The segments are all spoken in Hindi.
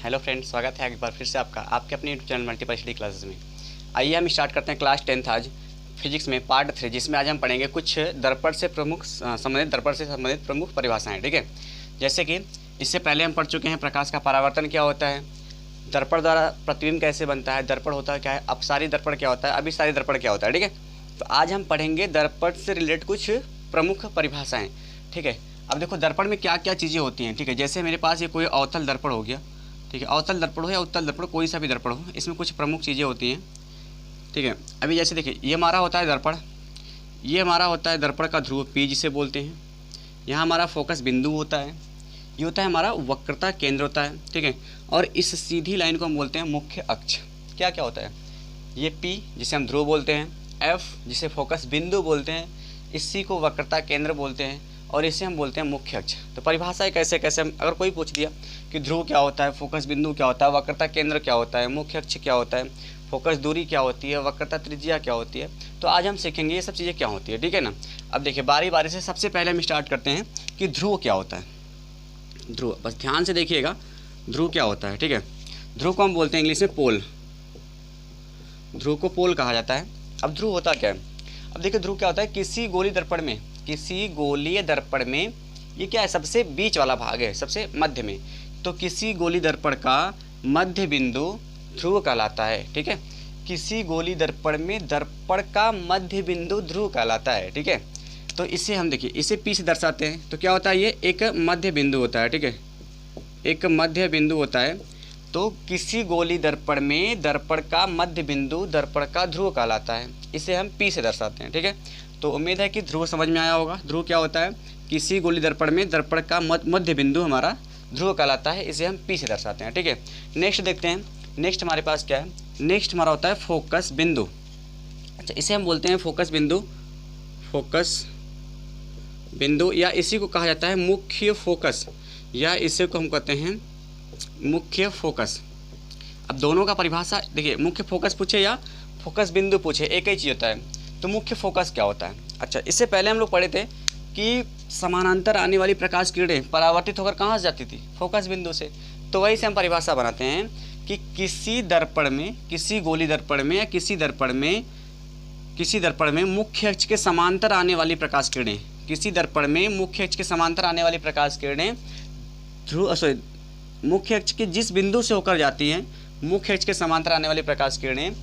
हेलो फ्रेंड्स, स्वागत है एक बार फिर से आपका आपके अपने YouTube channel multiple study classes में। आइए हम स्टार्ट करते हैं क्लास 10th आज फिजिक्स में पार्ट 3, जिसमें आज हम पढ़ेंगे कुछ दर्पण से संबंधित प्रमुख परिभाषाएं। ठीक है, जैसे कि इससे पहले हम पढ़ चुके हैं प्रकाश का परावर्तन क्या होता है, दर्पण द्वारा प्रतिबिंब कैसे बनता है, दर्पण होता है क्या है, अपसारी दर्पण क्या होता है, अभिसारी दर्पण क्या होता है। ठीक है, तो आज हम पढ़ेंगे दर्पण से रिलेटेड कुछ प्रमुख परिभाषाएँ। ठीक है, अब देखो दर्पण में क्या क्या चीज़ें होती हैं। ठीक है, जैसे मेरे पास ये कोई अवतल दर्पण हो गया। ठीक है, अवतल दर्पण हो या उत्तल दर्पण, कोई सा भी दर्पण हो, इसमें कुछ प्रमुख चीज़ें होती हैं। ठीक है, अभी जैसे देखिए ये हमारा होता है दर्पण, ये हमारा होता है दर्पण का ध्रुव P जिसे बोलते हैं। यहाँ हमारा फोकस बिंदु होता है, ये होता है हमारा वक्रता केंद्र होता है। ठीक है, और इस सीधी लाइन को हम बोलते हैं मुख्य अक्ष। क्या क्या होता है, ये P जिसे हम ध्रुव बोलते हैं, F जिसे फोकस बिंदु बोलते हैं, इसी को वक्रता केंद्र बोलते हैं और इसे हम बोलते हैं मुख्य अक्ष। तो परिभाषा कैसे कैसे हम अगर कोई पूछ दिया कि ध्रुव क्या होता है, फोकस बिंदु क्या होता है, वक्रता केंद्र क्या होता है, मुख्य अक्ष क्या होता है, फोकस दूरी क्या होती है, वक्रता त्रिज्या क्या होती है, तो आज हम सीखेंगे ये सब चीज़ें क्या होती है। ठीक है ना। अब देखिए बारी बारी से सबसे पहले हम स्टार्ट करते हैं कि ध्रुव क्या होता है। ध्रुव बस ध्यान से देखिएगा, ध्रुव क्या होता है। ठीक है, ध्रुव को हम बोलते हैं इंग्लिश में पोल, ध्रुव को पोल कहा जाता है। अब ध्रुव होता क्या है, अब देखिए ध्रुव क्या होता है, किसी गोलीय दर्पण में ये क्या है, सबसे बीच वाला भाग है, सबसे मध्य में। तो किसी गोलीय दर्पण का मध्य बिंदु ध्रुव कहलाता है। ठीक है, किसी गोलीय दर्पण में दर्पण का मध्य बिंदु ध्रुव कहलाता है। ठीक है, तो इसे हम देखिए इसे P से दर्शाते हैं। तो क्या होता है, ये एक मध्य बिंदु होता है। ठीक है, एक मध्य बिंदु होता है। तो किसी गोलीय दर्पण में दर्पण का मध्य बिंदु दर्पण का ध्रुव कहलाता है, इसे हम P से दर्शाते हैं। ठीक है, तो उम्मीद है कि ध्रुव समझ में आया होगा। ध्रुव क्या होता है, किसी गोलीय दर्पण में दर्पण का मध्य बिंदु हमारा ध्रुव कहलाता है, इसे हम P से दर्शाते हैं। ठीक है, नेक्स्ट देखते हैं। नेक्स्ट हमारे पास क्या है, नेक्स्ट हमारा होता है फोकस बिंदु। अच्छा, इसे हम बोलते हैं फोकस बिंदु, फोकस बिंदु, या इसी को कहा जाता है मुख्य फोकस, या इसे को हम कहते हैं मुख्य फोकस। अब दोनों का परिभाषा देखिए, मुख्य फोकस पूछे या फोकस बिंदु पूछे, एक ही चीज़ होता है। तो मुख्य फोकस क्या होता है। अच्छा, इससे पहले हम लोग पढ़े थे कि समानांतर आने वाली प्रकाश किरणें परावर्तित होकर कहाँ से जाती थी, फोकस बिंदु से। तो वही से हम परिभाषा बनाते हैं कि किसी दर्पण में, किसी गोलीय दर्पण में या किसी दर्पण में मुख्य अक्ष के समांतर आने वाली प्रकाश किरणें, किसी दर्पण में मुख्य अक्ष के समांतर आने वाली प्रकाश किरणें मुख्य अक्ष के जिस बिंदु से होकर जाती हैं, मुख्य अक्ष के समांतर आने वाली प्रकाश किरणें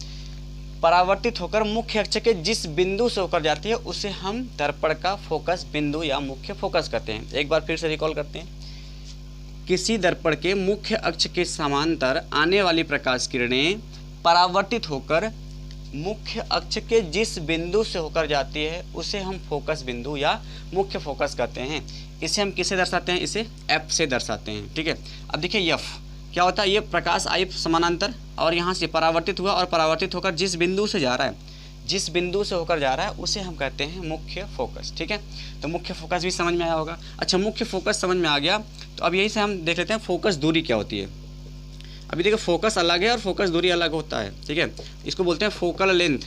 परावर्तित होकर मुख्य अक्ष के जिस बिंदु से होकर जाती है, उसे हम दर्पण का फोकस बिंदु या मुख्य फोकस कहते हैं। एक बार फिर से रिकॉल करते हैं, किसी दर्पण के मुख्य अक्ष के समांतर आने वाली प्रकाश किरणें परावर्तित होकर मुख्य अक्ष के जिस बिंदु से होकर जाती है, उसे हम फोकस बिंदु या मुख्य फोकस कहते हैं। इसे हम किसे दर्शाते हैं, इसे F से दर्शाते हैं। ठीक है, अब देखिए F क्या होता है, ये प्रकाश आई समानांतर और यहाँ से परावर्तित हुआ और परावर्तित होकर जिस बिंदु से जा रहा है, जिस बिंदु से होकर जा रहा है, उसे हम कहते हैं मुख्य फोकस। ठीक है, तो मुख्य फोकस भी समझ में आया होगा। अच्छा, मुख्य फोकस समझ में आ गया, तो अब यही से हम देख लेते हैं फोकस दूरी क्या होती है। अभी देखिए फोकस अलग है और फोकस दूरी अलग होता है। ठीक है, इसको बोलते हैं फोकल लेंथ,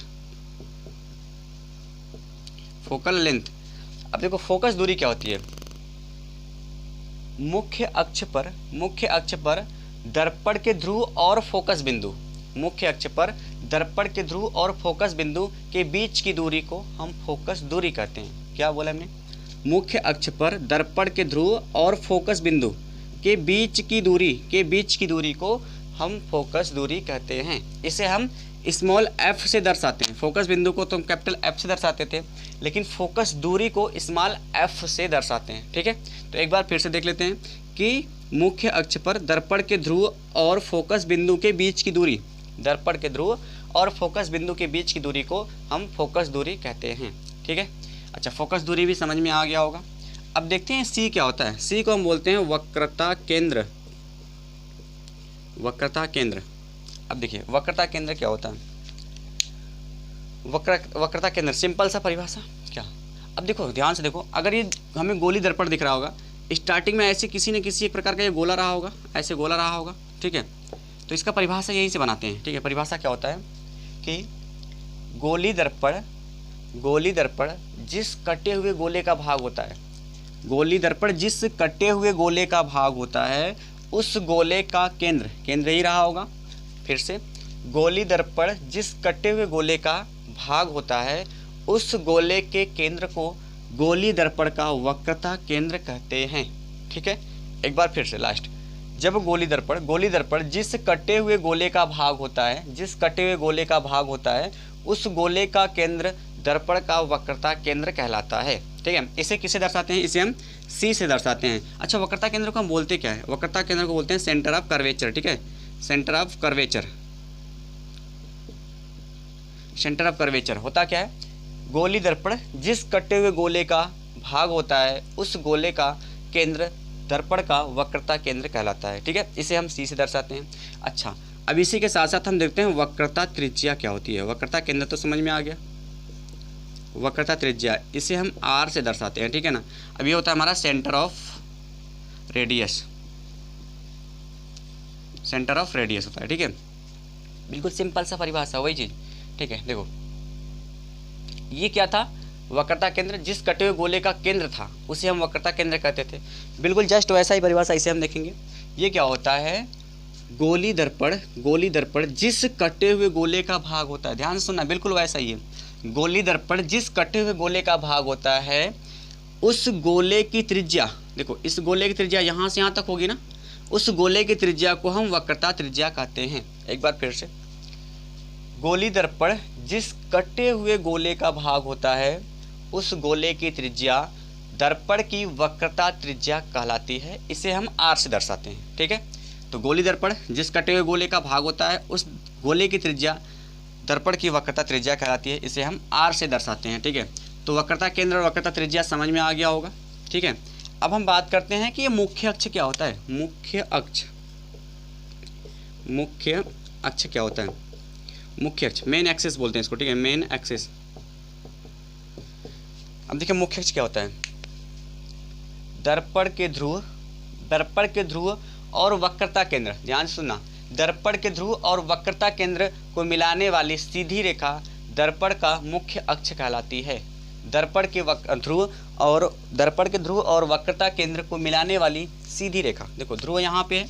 फोकल लेंथ। अब देखो फोकस दूरी क्या होती है, मुख्य अक्ष पर दर्पण के ध्रुव और फोकस बिंदु, मुख्य अक्ष पर दर्पण के ध्रुव और फोकस बिंदु के बीच की दूरी को हम फोकस दूरी कहते हैं। क्या बोला हमने, मुख्य अक्ष पर दर्पण के ध्रुव और फोकस बिंदु के बीच की दूरी को हम फोकस दूरी कहते हैं। इसे हम स्मॉल f से दर्शाते हैं। फोकस बिंदु को तो हम कैपिटल F से दर्शाते थे, लेकिन फोकस दूरी को स्मॉल f से दर्शाते हैं। ठीक है, तो एक बार फिर से देख लेते हैं कि मुख्य अक्ष पर दर्पण के ध्रुव और फोकस बिंदु के बीच की दूरी, दर्पण के ध्रुव और फोकस बिंदु के बीच की दूरी को हम फोकस दूरी कहते हैं। ठीक है, अच्छा फोकस दूरी भी समझ में आ गया होगा। अब देखते हैं C क्या होता है। C को हम बोलते हैं वक्रता केंद्र, वक्रता केंद्र। अब देखिए वक्रता केंद्र क्या होता है, वक्रता केंद्र सिंपल सा परिभाषा क्या। अब देखो ध्यान से देखो, अगर ये हमें गोली दर्पण दिख रहा होगा, स्टार्टिंग में ऐसे किसी न किसी एक प्रकार का ये गोला रहा होगा, ऐसे गोला रहा होगा। ठीक है, तो इसका परिभाषा यही से बनाते हैं। ठीक है, परिभाषा क्या होता है कि गोली दर्पण जिस कटे हुए गोले का भाग होता है, गोली दर्पण जिस कटे हुए गोले का भाग होता है, उस गोले का केंद्र, केंद्र ही रहा होगा। फिर से, गोली दर्पण जिस कटे हुए गोले का भाग होता है उस गोले के केंद्र को गोली दर्पण का वक्रता केंद्र कहते हैं। ठीक है, एक बार फिर से लास्ट, जब गोली दर्पण जिस कटे हुए गोले का भाग होता है, जिस कटे हुए गोले का भाग होता है उस गोले का केंद्र दर्पण का वक्रता केंद्र कहलाता है। ठीक है, इसे किसे दर्शाते हैं? इसे हम सी से दर्शाते हैं। अच्छा, वक्रता केंद्र को हम बोलते क्या है? वक्रता केंद्र को बोलते हैं सेंटर ऑफ कर्वेचर। ठीक है, centre of curvature. Centre of curvature होता क्या है? गोली दर्पण जिस कटे हुए गोले का भाग होता है उस गोले का केंद्र दर्पण का वक्रता केंद्र कहलाता है। ठीक है, इसे हम सी से दर्शाते हैं। अच्छा, अब इसी के साथ साथ हम देखते हैं वक्रता त्रिज्या क्या होती है। वक्रता केंद्र तो समझ में आ गया, वक्रता त्रिज्या इसे हम आर से दर्शाते हैं। ठीक है ना। अब ये होता है हमारा centre of radius, centre of radius होता है। ठीक है, बिल्कुल सिंपल सा परिभाषा, वही चीज़। ठीक है, देखो ये क्या था? वक्रता केंद्र जिस कटे हुए गोले का केंद्र था उसे हम वक्रता केंद्र कहते थे। बिल्कुल जस्ट वैसा ही परिभाषा इसे हम देखेंगे। ये क्या होता है? गोली दर्पण जिस कटे हुए गोले का भाग होता है, ध्यान से सुनना, बिल्कुल वैसा ही है। गोली दर्पण जिस कटे हुए गोले का भाग होता है उस गोले की त्रिज्या, देखो इस गोले की त्रिज्या यहाँ से यहाँ तक होगी ना, उस गोले की त्रिज्या को हम वक्रता त्रिज्या कहते हैं। एक बार फिर से, गोली दर्पण जिस कटे हुए गोले का भाग होता है उस गोले की त्रिज्या दर्पण की वक्रता त्रिज्या कहलाती है। इसे हम आर से दर्शाते हैं। ठीक है, तो गोली दर्पण जिस कटे हुए गोले का भाग होता है उस गोले की त्रिज्या दर्पण की वक्रता त्रिज्या कहलाती है। इसे हम आर से दर्शाते हैं। ठीक है, तो वक्रता केंद्र और वक्रता त्रिज्या समझ में आ गया होगा। ठीक है, अब हम बात करते हैं कि ये मुख्य अक्ष क्या होता है। मुख्य अक्ष क्या होता है? मुख्य अक्ष, मेन एक्सिस बोलते हैं इसको। ठीक है, मेन एक्सिस। अब देखिए मुख्य अक्ष क्या होता है? दर्पण के ध्रुव और वक्रता केंद्र, ध्यान से सुनना, दर्पण के ध्रुव और वक्रता केंद्र को मिलाने वाली सीधी रेखा दर्पण का मुख्य अक्ष कहलाती है। दर्पण के ध्रुव और वक्रता केंद्र को मिलाने वाली सीधी रेखा, देखो ध्रुव यहाँ पे है,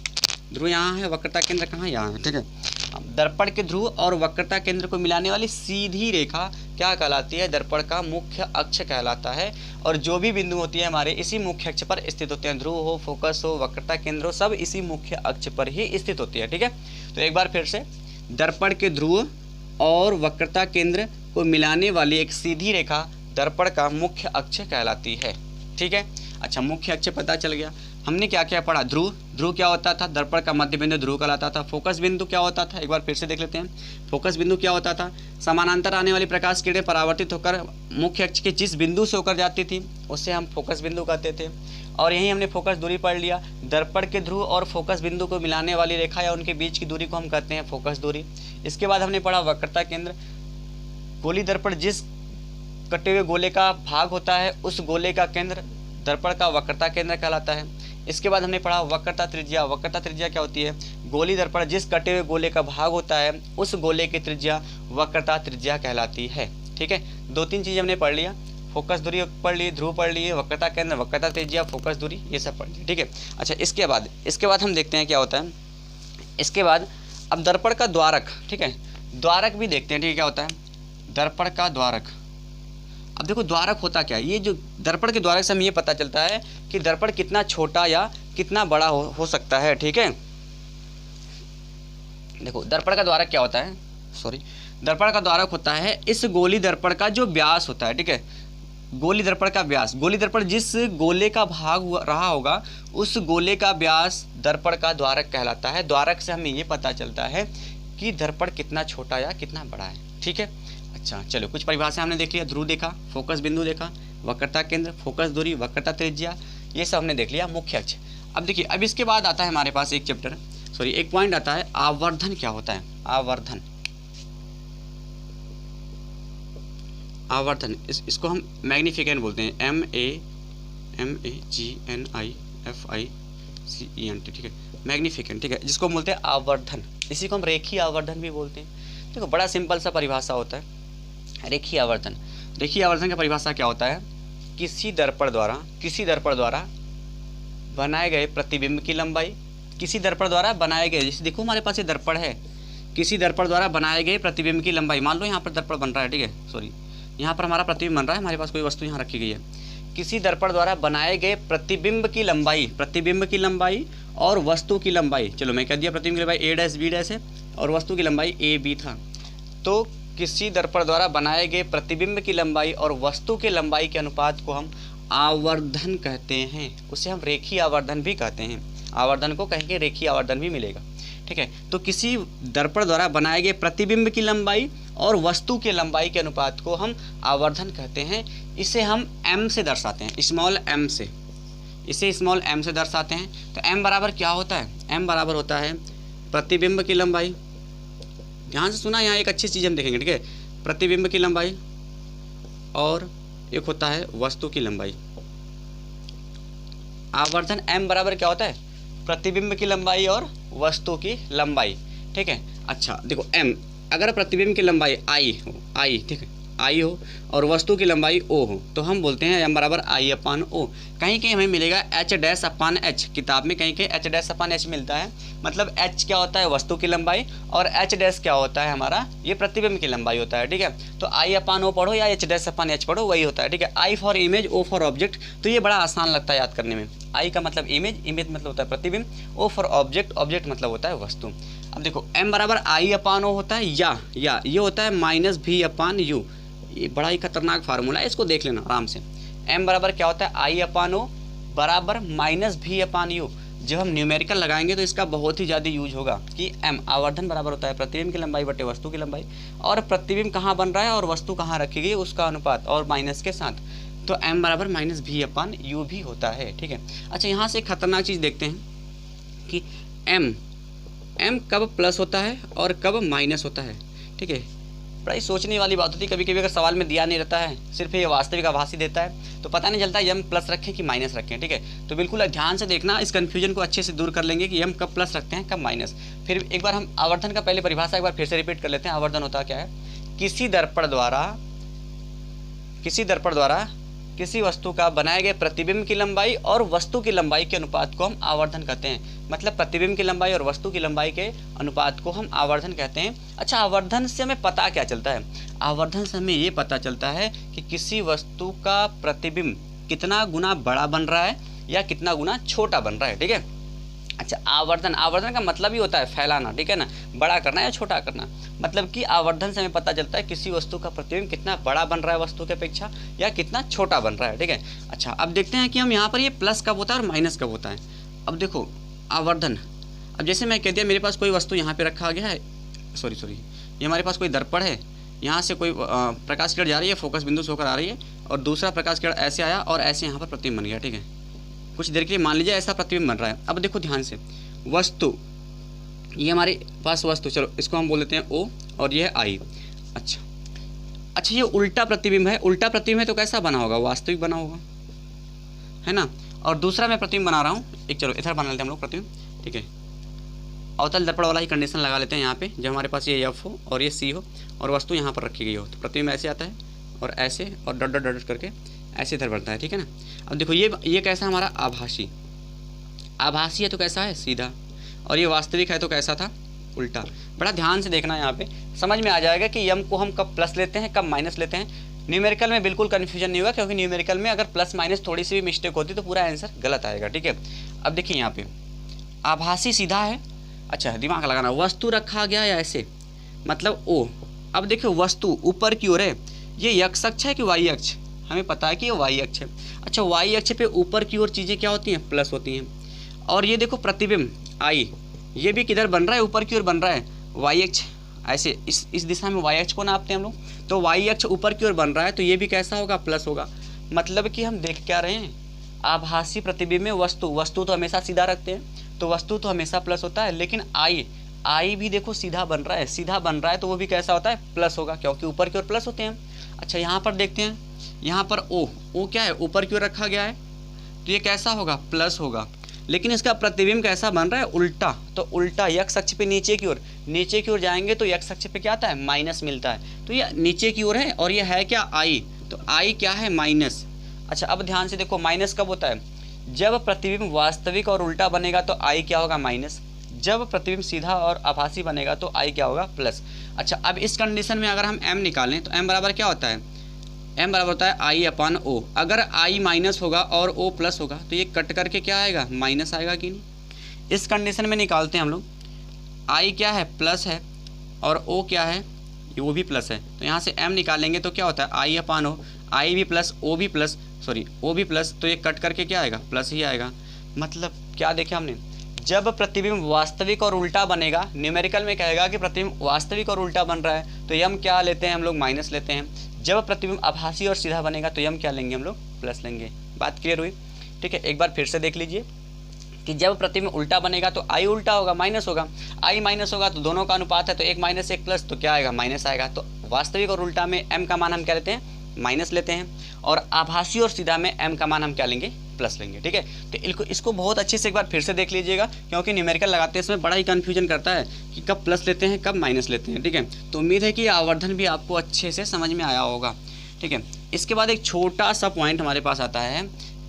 ध्रुव यहाँ है, वक्रता केंद्र कहाँ? यहाँ है। ठीक है, दर्पण के ध्रुव और वक्रता केंद्र को मिलाने वाली सीधी रेखा क्या कहलाती है? दर्पण का मुख्य अक्ष कहलाता है। और जो भी बिंदु होती है हमारे इसी मुख्य अक्ष पर स्थित होते हैं। ध्रुव हो, फोकस हो, वक्रता केंद्र हो, सब इसी मुख्य अक्ष पर ही स्थित होती है। ठीक है, तो एक बार फिर से, दर्पण के ध्रुव और वक्रता केंद्र को मिलाने वाली एक सीधी रेखा दर्पण का मुख्य अक्ष कहलाती है। ठीक है, अच्छा मुख्य अक्ष पता चल गया। हमने क्या क्या पढ़ा? ध्रुव क्या होता था? दर्पण का मध्य बिंदु ध्रुव कहलाता था। फोकस बिंदु क्या होता था? एक बार फिर से देख लेते हैं। फोकस बिंदु क्या होता था? समानांतर आने वाली प्रकाश किरणें परावर्तित होकर मुख्य अक्ष के जिस बिंदु से होकर जाती थी उसे हम फोकस बिंदु कहते थे। और यही हमने फोकस दूरी पढ़ लिया। दर्पण के ध्रुव और फोकस बिंदु को मिलाने वाली रेखा या उनके बीच की दूरी को हम कहते हैं फोकस दूरी। इसके बाद हमने पढ़ा वक्रता केंद्र। गोली दर्पण जिस कटे हुए गोले का भाग होता है उस गोले का केंद्र दर्पण का वक्रता केंद्र कहलाता है। इसके बाद हमने पढ़ा वक्रता त्रिज्या। वक्रता त्रिज्या क्या होती है? गोली दर्पण जिस कटे हुए गोले का भाग होता है उस गोले की त्रिज्या वक्रता त्रिज्या कहलाती है। ठीक है, दो तीन चीज़ हमने पढ़ लिया, फोकस दूरी पढ़ ली, ध्रुव पढ़ लिए, वक्रता केंद्र, वक्रता त्रिज्या, फोकस दूरी, ये सब पढ़ लिया। ठीक है, अच्छा इसके बाद हम देखते हैं क्या होता है। इसके बाद अब दर्पण का द्वारक, ठीक है, द्वारक भी देखते हैं। ठीक है, क्या होता है? दर्पण का द्वारक। अब देखो द्वारक होता क्या है? ये जो दर्पण के द्वारक से हमें ये पता चलता है कि दर्पण कितना छोटा या कितना बड़ा हो सकता है। ठीक है, देखो दर्पण का द्वारक क्या होता है? दर्पण का द्वारक होता है इस गोली दर्पण का जो व्यास होता है। ठीक है, गोली दर्पण का व्यास, गोली दर्पण जिस गोले का भाग रहा होगा उस गोले का व्यास दर्पण का द्वारक कहलाता है। द्वारक से हमें ये पता चलता है कि दर्पण कितना छोटा या कितना बड़ा है। ठीक है, अच्छा चलो कुछ परिभाषा हमने देख लिया। ध्रुव देखा, फोकस बिंदु देखा, वक्रता केंद्र, फोकस दूरी, वक्रता त्रिज्या, ये सब हमने देख लिया। मुख्य अक्ष। अब देखिए, अब इसके बाद आता है हमारे पास एक एक पॉइंट आता है, आवर्धन क्या होता है? आवर्धन इसको हम मैग्निफिकेंट बोलते हैं, MAGNIFICENT। ठीक है, मैग्निफिकेंट। ठीक है, जिसको बोलते हैं आवर्धन। इसी को हम रेखीय आवर्धन भी बोलते हैं। देखो बड़ा सिंपल सा परिभाषा होता है रेखीय आवर्धन। रेखीय आवर्धन का परिभाषा क्या होता है? किसी दर्पण द्वारा बनाए गए प्रतिबिंब की लंबाई किसी दर्पण द्वारा बनाए गए, जैसे देखो हमारे पास ये दर्पण है, किसी दर्पण द्वारा बनाए गए प्रतिबिंब की लंबाई, मान लो यहाँ पर दर्पण बन रहा है, ठीक है, सॉरी यहाँ पर हमारा प्रतिबिंब बन रहा है, हमारे पास कोई वस्तु यहाँ रखी गई है। किसी दर्पण द्वारा बनाए गए प्रतिबिंब की लंबाई, प्रतिबिंब की लंबाई और वस्तु की लंबाई, चलो मैं कह दिया प्रतिबिंब की लंबाई ए डैश बी डैश है और वस्तु की लंबाई ए बी था। तो किसी दर्पण द्वारा बनाए गए प्रतिबिंब की लंबाई और वस्तु की लंबाई के अनुपात को हम आवर्धन कहते हैं, उसे हम रेखीय आवर्धन भी कहते हैं। आवर्धन को कहेंगे रेखीय आवर्धन भी मिलेगा, ठीक है। तो किसी दर्पण द्वारा बनाए गए प्रतिबिंब की लंबाई और वस्तु की लंबाई के अनुपात को हम आवर्धन कहते हैं। इसे हम m से दर्शाते हैं, स्मॉल m से, इसे स्मॉल m से दर्शाते हैं। तो m बराबर क्या होता है, m बराबर होता है प्रतिबिंब की लंबाई, ध्यान से सुना, यहाँ एक अच्छी चीज़ हम देखेंगे, ठीक है, प्रतिबिंब की लंबाई और एक होता है वस्तु की लंबाई। आवर्धन m बराबर क्या होता है, प्रतिबिंब की लंबाई और वस्तु की लंबाई, ठीक है। अच्छा देखो m, अगर प्रतिबिंब की लंबाई i हो, i, ठीक है, i हो और वस्तु की लंबाई o हो, तो हम बोलते हैं m बराबर i अपान o। कहीं कहीं हमें मिलेगा h डैश अपान h, किताब में कहीं कहीं h डैश अपान h मिलता है, मतलब h क्या होता है वस्तु की लंबाई और h डैश क्या होता है हमारा, ये प्रतिबिंब की लंबाई होता है, ठीक है। तो i अपान o पढ़ो या h डैश अपान h पढ़ो, वही होता है, ठीक है। I for image, o for object, तो ये बड़ा आसान लगता है याद करने में। I का मतलब इमेज, इमेज मतलब होता है प्रतिबिंब, o फॉर ऑब्जेक्ट, ऑब्जेक्ट मतलब होता है वस्तु। अब देखो m बराबर i अपान o होता है, या ये होता है माइनस v अपान u, ये बड़ा ही खतरनाक फार्मूला है, इसको देख लेना आराम से। m बराबर क्या होता है, i अपान o बराबर माइनस v अपान u। जब हम न्यूमेरिकल लगाएंगे तो इसका बहुत ही ज़्यादा यूज होगा कि m आवर्धन बराबर होता है प्रतिबिंब की लंबाई बटे वस्तु की लंबाई, और प्रतिबिंब कहाँ बन रहा है और वस्तु कहाँ रखी गई उसका अनुपात और माइनस के साथ, तो m बराबर माइनस v अपान u भी होता है, ठीक है। अच्छा यहाँ से एक खतरनाक चीज़ देखते हैं कि m कब प्लस होता है और कब माइनस होता है, ठीक है। बड़ा ही सोचने वाली बात होती है, कभी कभी अगर सवाल में दिया नहीं रहता है, सिर्फ ये वास्तविक आभासी देता है, तो पता नहीं चलता है m प्लस रखें कि माइनस रखें, ठीक है। तो बिल्कुल ध्यान से देखना, इस कन्फ्यूजन को अच्छे से दूर कर लेंगे कि m कब प्लस रखते हैं कब माइनस। फिर एक बार हम आवर्धन का पहले परिभाषा एक बार फिर से रिपीट कर लेते हैं। आवर्धन होता क्या है, किसी दर्पण द्वारा किसी वस्तु का बनाए गए प्रतिबिंब की लंबाई और वस्तु की लंबाई के अनुपात को हम आवर्धन कहते हैं। मतलब प्रतिबिंब की लंबाई और वस्तु की लंबाई के अनुपात को हम आवर्धन कहते हैं। अच्छा, आवर्धन से हमें पता क्या चलता है, आवर्धन से हमें ये पता चलता है कि किसी वस्तु का प्रतिबिंब कितना गुना बड़ा बन रहा है या कितना गुना छोटा बन रहा है, ठीक है। अच्छा, आवर्धन का मतलब ही होता है फैलाना, ठीक है ना, बड़ा करना या छोटा करना। मतलब कि आवर्धन से हमें पता चलता है किसी वस्तु का प्रतिबिंब कितना बड़ा बन रहा है वस्तु की अपेक्षा या कितना छोटा बन रहा है, ठीक है। अच्छा, अब देखते हैं कि हम यहाँ पर ये प्लस कब होता है और माइनस कब होता है। अब देखो आवर्धन, अब जैसे मैं कह दिया मेरे पास कोई वस्तु यहाँ पे रखा गया है, सॉरी ये हमारे पास कोई दर्पण है, यहाँ से कोई प्रकाश किरण जा रही है, फोकस बिंदु से होकर आ रही है, और दूसरा प्रकाश किरण ऐसे आया और ऐसे यहाँ पर प्रतिबिंब बन गया, ठीक है। कुछ देर के लिए मान लीजिए ऐसा प्रतिबिंब बन रहा है। अब देखो ध्यान से, वस्तु, ये हमारे पास वस्तु, चलो इसको हम बोल देते हैं O और ये है I। अच्छा ये उल्टा प्रतिबिंब है, उल्टा प्रतिबिंब है तो कैसा बना होगा, वास्तविक बना होगा, है ना। और दूसरा मैं प्रतिबिंब बना रहा हूँ, एक चलो इधर बना लेते हैं हम लोग प्रतिबिंब, ठीक है। अवतल दर्पण वाला ही कंडीशन लगा लेते हैं यहाँ पे, जब हमारे पास ये F हो और ये C हो और वस्तु यहाँ पर रखी गई हो, तो प्रतिबिंब ऐसे आता है और ऐसे और डॉट डॉट डॉट करके ऐसे इधर बढ़ता है, ठीक है ना। अब देखो ये कैसा हमारा आभासी है तो कैसा है सीधा, और ये वास्तविक है तो कैसा था उल्टा। बड़ा ध्यान से देखना, यहाँ पे समझ में आ जाएगा कि m को हम कब प्लस लेते हैं कब माइनस लेते हैं। न्यूमेरिकल में बिल्कुल कन्फ्यूजन नहीं होगा, क्योंकि न्यूमेरिकल में अगर प्लस माइनस थोड़ी सी भी मिस्टेक होती तो पूरा आंसर गलत आएगा, ठीक है। अब देखिए यहाँ पे आभासी सीधा है, अच्छा दिमाग लगाना, वस्तु रखा गया है ऐसे, मतलब O। अब देखिए वस्तु ऊपर की ओर है, ये x अक्ष है कि y अक्ष, हमें पता है कि ये y अक्ष है। अच्छा, y अक्ष पे ऊपर की ओर चीज़ें क्या होती हैं, प्लस होती हैं। और ये देखो प्रतिबिंब I, ये भी किधर बन रहा है, ऊपर की ओर बन रहा है, y अक्ष ऐसे इस दिशा में y अक्ष को नापते हैं हम लोग, तो y अक्ष ऊपर की ओर बन रहा है तो ये भी कैसा होगा, प्लस होगा। मतलब कि हम देख क्या रहे हैं, आभासी प्रतिबिंब में वस्तु तो हमेशा सीधा रखते हैं, तो वस्तु तो हमेशा प्लस होता है, लेकिन I भी देखो सीधा बन रहा है तो वो भी कैसा होता है, प्लस होगा, क्योंकि ऊपर की ओर प्लस होते हैं। अच्छा, यहाँ पर देखते हैं, यहाँ पर O क्या है, ऊपर की ओर रखा गया है तो ये कैसा होगा, प्लस होगा। लेकिन इसका प्रतिबिंब कैसा बन रहा है, उल्टा, तो उल्टा x अक्ष पे नीचे की ओर जाएंगे तो x अक्ष पे क्या आता है, माइनस मिलता है, तो ये नीचे की ओर है और ये है क्या I, तो I क्या है, माइनस। अच्छा, अब ध्यान से देखो माइनस कब होता है, जब प्रतिबिंब वास्तविक और उल्टा बनेगा तो आई क्या होगा माइनस, जब प्रतिबिंब सीधा और आभासी बनेगा तो आई क्या होगा प्लस। अच्छा, अब इस कंडीशन में अगर हम m निकालें तो m बराबर क्या होता है, m बराबर होता है i अपॉन o। अगर i माइनस होगा और o प्लस होगा तो ये कट करके क्या आएगा, माइनस आएगा कि नहीं। इस कंडीशन में निकालते हैं हम लोग, i क्या है प्लस है और o क्या है, वो भी प्लस है, तो यहाँ से m निकालेंगे तो क्या होता है i अपॉन o, i भी प्लस o भी प्लस, सॉरी o भी प्लस, तो ये कट करके क्या आएगा, प्लस ही आएगा। मतलब क्या देखे हमने, जब प्रतिबिंब वास्तविक और उल्टा बनेगा, न्यूमेरिकल में कहेगा कि प्रतिबिंब वास्तविक और उल्टा बन रहा है तो यम क्या लेते हैं हम लोग, माइनस लेते हैं। जब प्रतिबिंब आभासी और सीधा बनेगा तो यम क्या लेंगे हम लोग, प्लस लेंगे। बात क्लियर हुई, ठीक है। एक बार फिर से देख लीजिए कि जब प्रतिबिंब उल्टा बनेगा तो आई उल्टा होगा, माइनस होगा, आई माइनस होगा तो दोनों का अनुपात है तो एक माइनस एक प्लस, तो क्या आएगा, माइनस आएगा। तो वास्तविक और उल्टा में m का मान हम क्या लेते हैं, माइनस लेते हैं, और आभासी और सीधा में m का मान हम क्या लेंगे, प्लस लेंगे, ठीक है। तो इसको बहुत अच्छे से एक बार फिर से देख लीजिएगा, क्योंकि न्यूमेरिकल लगाते हैं इसमें बड़ा ही कन्फ्यूजन करता है कि कब प्लस लेते हैं कब माइनस लेते हैं, ठीक है। तो उम्मीद है कि आवर्धन भी आपको अच्छे से समझ में आया होगा, ठीक है। इसके बाद एक छोटा सा पॉइंट हमारे पास आता है,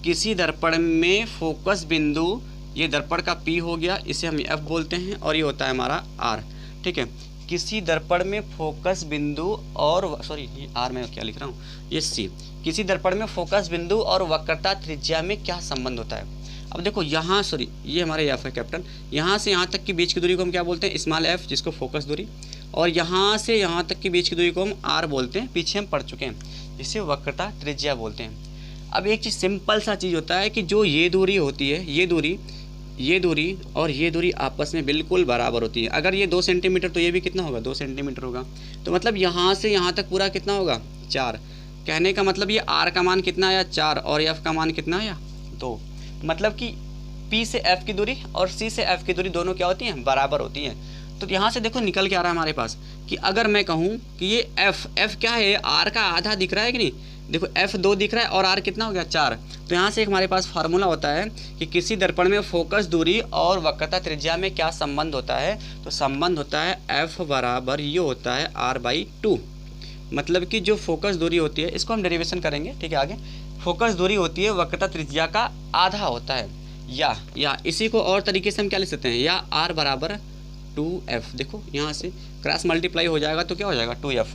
किसी दर्पण में फोकस बिंदु, ये दर्पण का P हो गया, इसे हम F बोलते हैं, और ये होता है हमारा R, ठीक है। किसी दर्पण में फोकस बिंदु और सॉरी ये R में क्या लिख रहा हूँ, ये C, किसी दर्पण में फोकस बिंदु और वक्रता त्रिज्या में क्या संबंध होता है। अब देखो यहाँ, सॉरी ये हमारे F है कैपिटल, यहाँ से यहाँ तक की बीच की दूरी को हम क्या बोलते हैं, स्मॉल f, जिसको फोकस दूरी, और यहाँ से यहाँ तक की बीच की दूरी को हम R बोलते हैं, पीछे हम पढ़ चुके हैं, जिसे वक्रता त्रिज्या बोलते हैं। अब एक चीज़ सिंपल सा चीज़ होता है कि जो ये दूरी होती है, ये दूरी और ये दूरी आपस में बिल्कुल बराबर होती है। अगर ये 2 सेंटीमीटर तो ये भी कितना होगा, 2 सेंटीमीटर होगा, तो मतलब यहाँ से यहाँ तक पूरा कितना होगा, 4। कहने का मतलब ये R का मान कितना आया, 4, और F का मान कितना आया, 2। मतलब कि P से F की दूरी और C से F की दूरी दोनों क्या होती हैं, बराबर होती हैं। तो यहाँ से देखो निकल के आ रहा है हमारे पास कि अगर मैं कहूँ कि ये F क्या है, R का आधा दिख रहा है कि नहीं, देखो F 2 दिख रहा है और R कितना हो गया, 4। तो यहाँ से एक हमारे पास फार्मूला होता है कि किसी दर्पण में फोकस दूरी और वक्रता त्रिज्या में क्या संबंध होता है, तो संबंध होता है F बराबर ये होता है R/2। मतलब कि जो फोकस दूरी होती है, इसको हम डेरिवेशन करेंगे, ठीक है। आगे फोकस दूरी होती है वक्रता त्रिज्या का आधा होता है, या इसी को और तरीके से हम क्या ले सकते हैं, या R बराबर 2F। देखो यहाँ से क्रॉस मल्टीप्लाई हो जाएगा तो क्या हो जाएगा, 2F।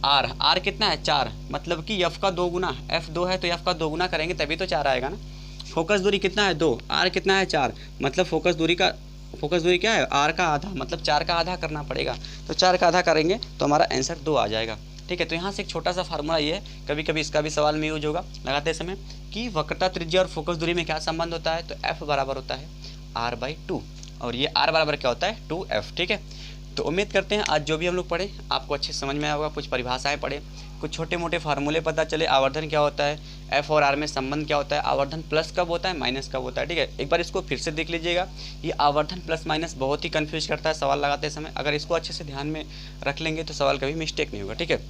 R कितना है, 4, मतलब कि F का 2 गुना, F 2 है तो F का 2 गुना करेंगे तभी तो 4 आएगा ना। फोकस दूरी कितना है, 2, R कितना है, 4, मतलब फोकस दूरी क्या है, R का आधा, मतलब 4 का आधा करना पड़ेगा, तो 4 का आधा करेंगे तो हमारा आंसर 2 आ जाएगा, ठीक है। तो यहाँ से एक छोटा सा फार्मूला ये है, कभी कभी इसका भी सवाल में यूज होगा लगाते समय, कि वक्रता त्रिज्या और फोकस दूरी में क्या संबंध होता है, तो F बराबर होता है R/2, और ये R बराबर क्या होता है, 2F, ठीक है। तो उम्मीद करते हैं आज जो भी हम लोग पढ़े आपको अच्छे समझ में आया होगा, कुछ परिभाषाएं पढ़े, कुछ छोटे मोटे फार्मूले पता चले, आवर्धन क्या होता है, F और R में संबंध क्या होता है, आवर्धन प्लस कब होता है, माइनस कब होता है, ठीक है। एक बार इसको फिर से देख लीजिएगा, ये आवर्धन प्लस माइनस बहुत ही कन्फ्यूज करता है सवाल लगाते समय, अगर इसको अच्छे से ध्यान में रख लेंगे तो सवाल कभी मिस्टेक नहीं होगा, ठीक है।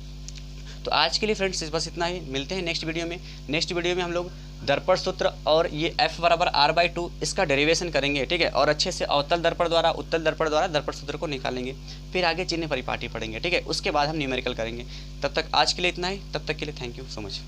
तो आज के लिए फ्रेंड्स बस इतना ही, मिलते हैं नेक्स्ट वीडियो में। नेक्स्ट वीडियो में हम लोग दर्पण सूत्र और ये F बराबर R/2 इसका डेरिवेशन करेंगे, ठीक है, और अच्छे से अवतल दर्पण द्वारा उत्तल दर्पण द्वारा दर्पण सूत्र को निकालेंगे, फिर आगे चिन्ह परिपाटी पढ़ेंगे, ठीक है। उसके बाद हम न्यूमेरिकल करेंगे। तब तक आज के लिए इतना ही, तब तक के लिए थैंक यू सो मच।